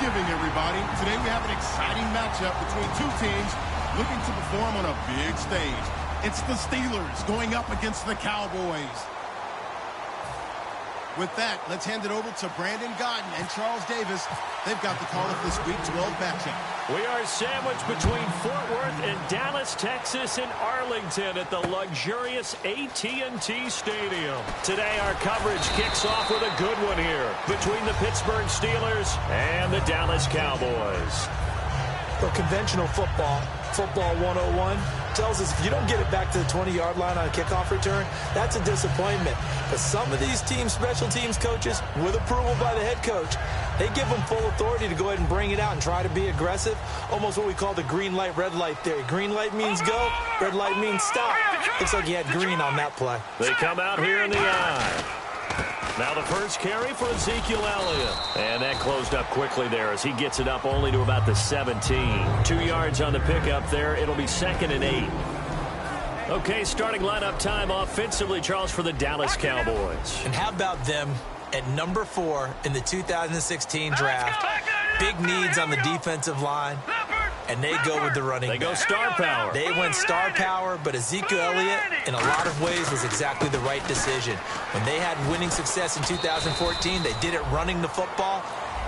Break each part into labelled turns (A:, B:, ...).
A: Thanksgiving, everybody. Today we have an exciting matchup between two teams looking to perform on a big stage. It's the Steelers going up against the Cowboys. With that, let's hand it over to Brandon Godden and Charles Davis. They've got the call of this Week 12 matchup.
B: We are sandwiched between Fort Worth and Dallas, Texas, and Arlington at the luxurious AT&T Stadium. Today, our coverage kicks off with a good one here between the Pittsburgh Steelers and the Dallas Cowboys.
C: For conventional football 101 tells us if you don't get it back to the 20-yard line on a kickoff return, that's a disappointment. But some of these teams, special teams coaches, with approval by the head coach, they give them full authority to go ahead and bring it out and try to be aggressive. Almost what we call the green light, red light theory. Green light means go, red light means stop. Looks like he had green on that play.
B: They come out here in the eye. Now the first carry for Ezekiel Elliott. And that closed up quickly there as he gets it up only to about the 17. 2 yards on the pickup there. It'll be 2nd and 8. Okay, starting lineup time offensively, Charles, for the Dallas Cowboys.
C: And how about them at number 4 in the 2016 draft? Big needs on the defensive line. And they go with the running back.
B: They go star power.
C: They went star power, but Ezekiel Elliott, in a lot of ways, was exactly the right decision. When they had winning success in 2014, they did it running the football.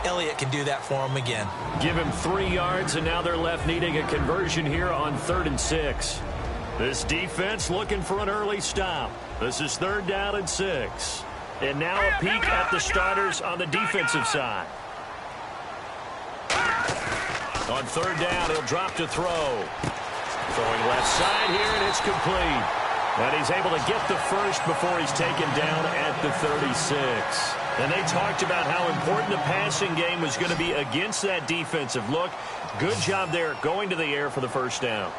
C: Elliott can do that for them again.
B: Give him 3 yards, and now they're left needing a conversion here on 3rd and 6. This defense looking for an early stop. This is 3rd down and 6. And now a peek at the starters on the defensive side. On 3rd down, he'll drop to throw. Throwing left side here, and it's complete. And he's able to get the first before he's taken down at the 36. And they talked about how important the passing game was going to be against that defensive look. Good job there going to the air for the first down.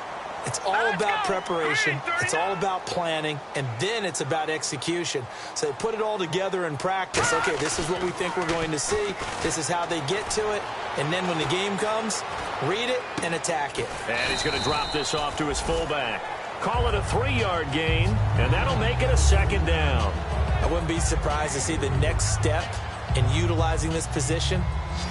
C: It's all about preparation. It's all about planning, and then it's about execution. So they put it all together in practice. Okay, this is what we think we're going to see. This is how they get to it. And then when the game comes, read it and attack it.
B: And he's going to drop this off to his fullback. Call it a 3-yard gain, and that'll make it a 2nd down.
C: I wouldn't be surprised to see the next step in utilizing this position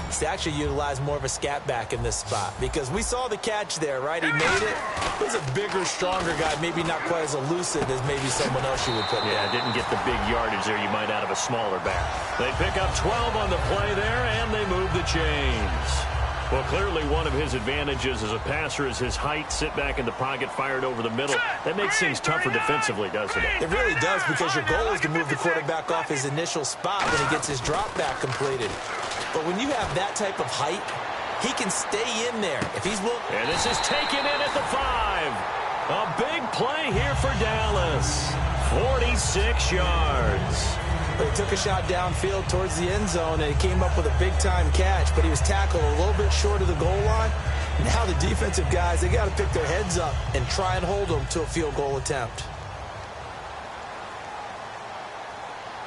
C: is to actually utilize more of a scat back in this spot, because we saw the catch there, right? He made it. He was a bigger, stronger guy, maybe not quite as elusive as maybe someone else you would put
B: Yeah, didn't get the big yardage there you might out of a smaller back. They pick up 12 on the play there, and they move the chains. Well, clearly one of his advantages as a passer is his height. Sit back in the pocket, fired over the middle. That makes things tougher defensively, doesn't it?
C: It really does, because your goal is to move the quarterback off his initial spot when he gets his drop back completed. But when you have that type of height, he can stay in there. If he's willing.
B: And this is taken in at the 5. A big play here for Dallas. 46 yards.
C: But he took a shot downfield towards the end zone, and he came up with a big-time catch, but he was tackled a little bit short of the goal line. Now the defensive guys, they got to pick their heads up and try and hold them to a field goal attempt.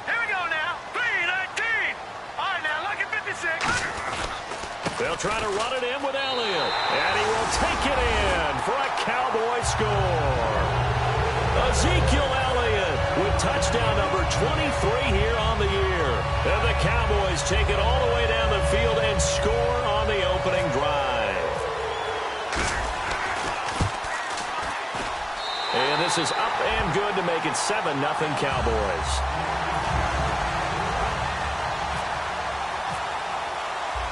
D: Here we go now. 3-19. All right, now look at 56.
B: They'll try to run it in with Elliott, and he will take it in for a Cowboy score. Ezekiel Elliott with touchdown number 23 here on the year. And the Cowboys take it all the way down the field and score on the opening drive. And this is up and good to make it 7-0 Cowboys.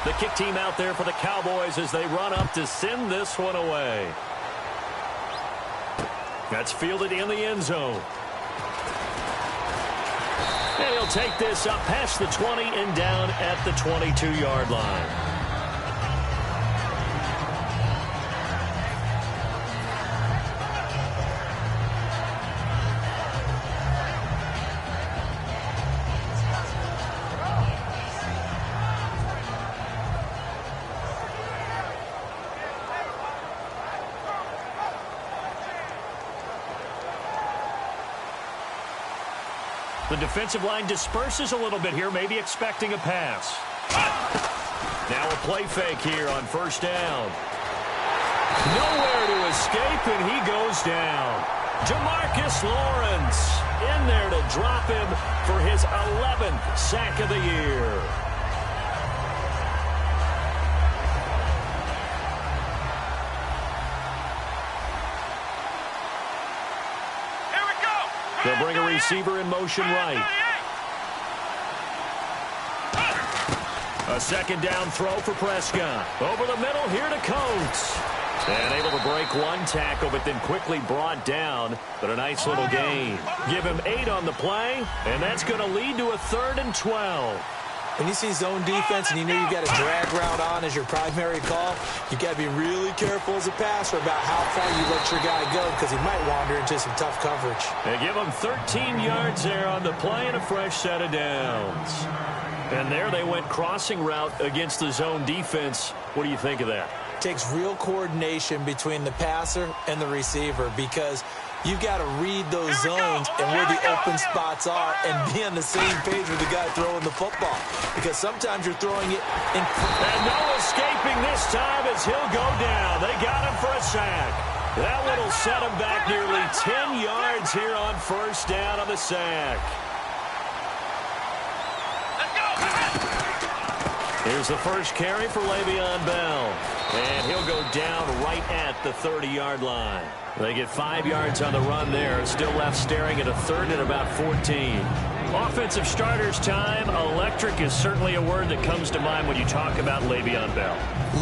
B: The kick team out there for the Cowboys as they run up to send this one away. That's fielded in the end zone. And he'll take this up past the 20 and down at the 22-yard line. The defensive line disperses a little bit here, maybe expecting a pass. Now a play fake here on 1st down. Nowhere to escape, and he goes down. Jamarcus Lawrence in there to drop him for his 11th sack of the year. receiver in motion right. A second down throw for Prescott. Over the middle here to Coates. And able to break one tackle, but then quickly brought down. But a nice little gain. Give him 8 on the play, and that's going to lead to a 3rd and 12.
C: When you see zone defense and you know you got a drag route on as your primary call, you got to be really careful as a passer about how far you let your guy go because he might wander into some tough coverage.
B: They give him 13 yards there on the play and a fresh set of downs. And there they went crossing route against the zone defense. What do you think of that?
C: Takes real coordination between the passer and the receiver because you've got to read those zones and where the open spots are and be on the same page with the guy throwing the football. Because sometimes you're throwing it in.
B: And no escaping this time as he'll go down. They got him for a sack. That one will set him back nearly 10 yards here on first down on the sack. Here's the first carry for Le'Veon Bell. And he'll go down right at the 30-yard line. They get 5 yards on the run there. Still left staring at a 3rd and about 14. Offensive starters time. Electric is certainly a word that comes to mind when you talk about Le'Veon Bell.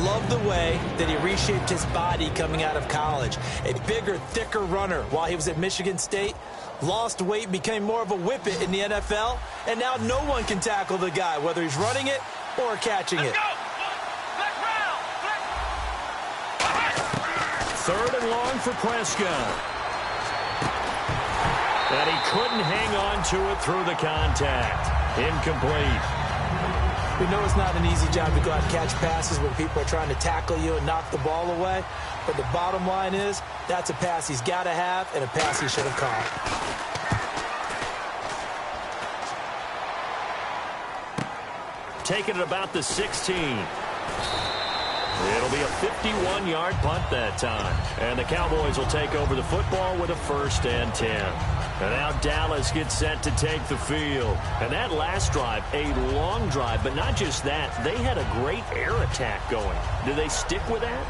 C: Love the way that he reshaped his body coming out of college. A bigger, thicker runner while he was at Michigan State. Lost weight, became more of a whippet in the NFL. And now no one can tackle the guy, whether he's running it or catching it.
B: 3rd and long for Prescott. And he couldn't hang on to it through the contact. Incomplete.
C: We know it's not an easy job to go out and catch passes when people are trying to tackle you and knock the ball away. But the bottom line is, that's a pass he's got to have and a pass he should have caught.
B: Taking it about the 16. It'll be a 51-yard punt that time. And the Cowboys will take over the football with a 1st and 10. And now Dallas gets set to take the field. And that last drive, a long drive, but not just that. They had a great air attack going. Do they stick with that?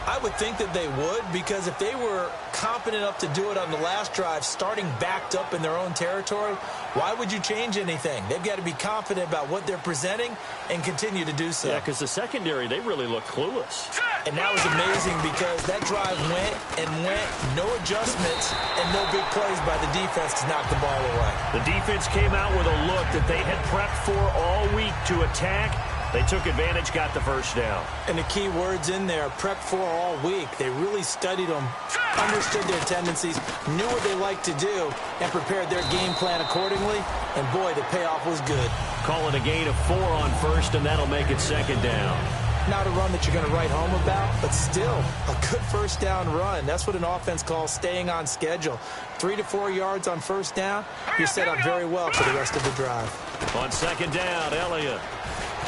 C: I would think that they would, because if they were competent enough to do it on the last drive, starting backed up in their own territory, why would you change anything? They've got to be confident about what they're presenting and continue to do so.
B: Yeah, because the secondary, they really look clueless.
C: And that was amazing because that drive went and went, no adjustments and no big plays by the defense to knock the ball away.
B: The defense came out with a look that they had prepped for all week to attack. They took advantage, got the first down.
C: And the key words in there, prep for all week. They really studied them, understood their tendencies, knew what they like to do, and prepared their game plan accordingly. And, boy, the payoff was good.
B: Calling a gain of 4 on first, and that'll make it 2nd down.
C: Not a run that you're going to write home about, but still a good first down run. That's what an offense calls staying on schedule. 3 to 4 yards on first down, you're set up very well for the rest of the drive.
B: On 2nd down, Elliott.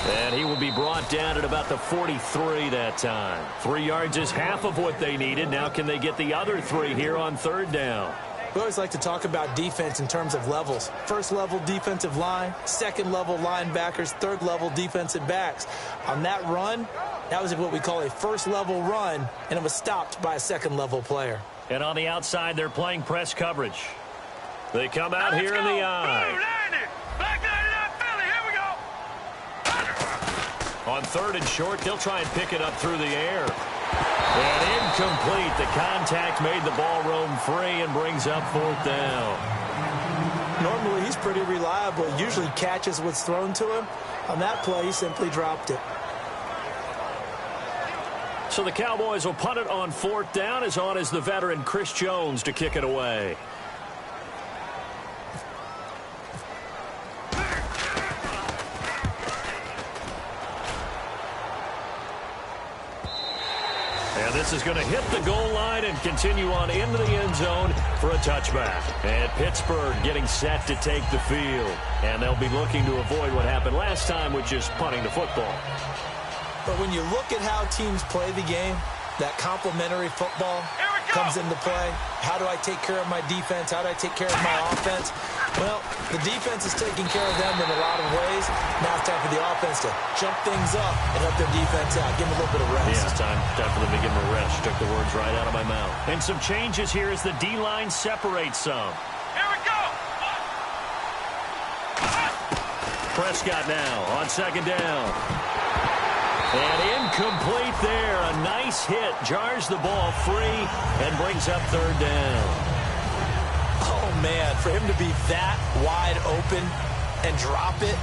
B: And he will be brought down at about the 43 that time. 3 yards is half of what they needed. Now can they get the other 3 here on 3rd down?
C: We always like to talk about defense in terms of levels. 1st level defensive line, 2nd level linebackers, 3rd level defensive backs. On that run, that was what we call a 1st level run, and it was stopped by a 2nd level player.
B: And on the outside, they're playing press coverage. They come out here in the eye. On 3rd and short, they'll try and pick it up through the air. And incomplete. The contact made the ball roam free and brings up 4th down.
C: Normally, he's pretty reliable. Usually catches what's thrown to him. On that play, he simply dropped it.
B: So the Cowboys will punt it on 4th down. As on is the veteran Chris Jones to kick it away. And this is going to hit the goal line and continue on into the end zone for a touchback. And Pittsburgh getting set to take the field. And they'll be looking to avoid what happened last time, which is punting the football.
C: But when you look at how teams play the game, that complementary football comes into play. How do I take care of my defense? How do I take care of my offense? Well, the defense is taking care of them in a lot of ways. Now it's time for the offense to jump things up and help their defense out. Give them a little bit of rest.
B: Yeah, it's time for them to give them a rest. Took the words right out of my mouth. And some changes here as the D-line separates some.
D: Here we go. 1,
B: Prescott now on second down. And incomplete there. A nice hit. Jars the ball free and brings up third down.
C: Oh, man, for him to be that wide open and drop it.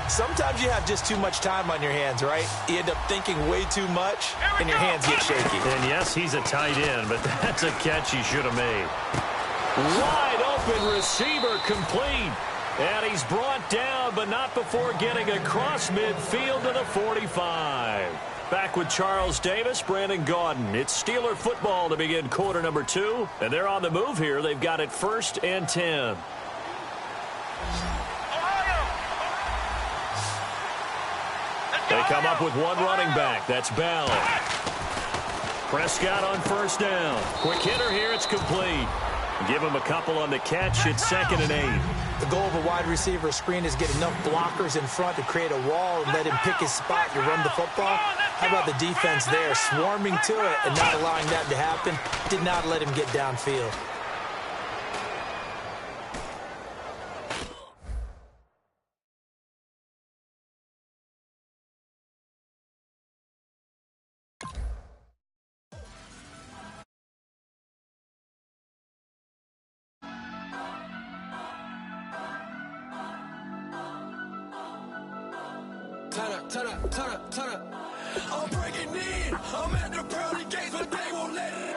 C: Sometimes you have just too much time on your hands, right? You end up thinking way too much, and your hands get shaky.
B: And yes, he's a tight end, but that's a catch he should have made. Wide open receiver complete. And he's brought down, but not before getting across midfield to the 45. Back with Charles Davis, Brandon Gaudin. It's Steeler football to begin quarter number 2. And they're on the move here. They've got it 1st and 10. They come up with one running back. That's Bell. Prescott on 1st down. Quick hitter here. It's complete. Give him a couple on the catch. It's 2nd and 8.
C: The goal of a wide receiver screen is get enough blockers in front to create a wall and let him pick his spot to run the football. How about the defense there, swarming to it and not allowing that to happen? Did not let him get downfield.
E: Turn up. I'm breaking in. I'm at the pearly gates, but they won't let it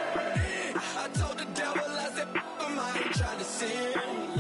E: in. I told the devil, I said, I ain't trying to sin.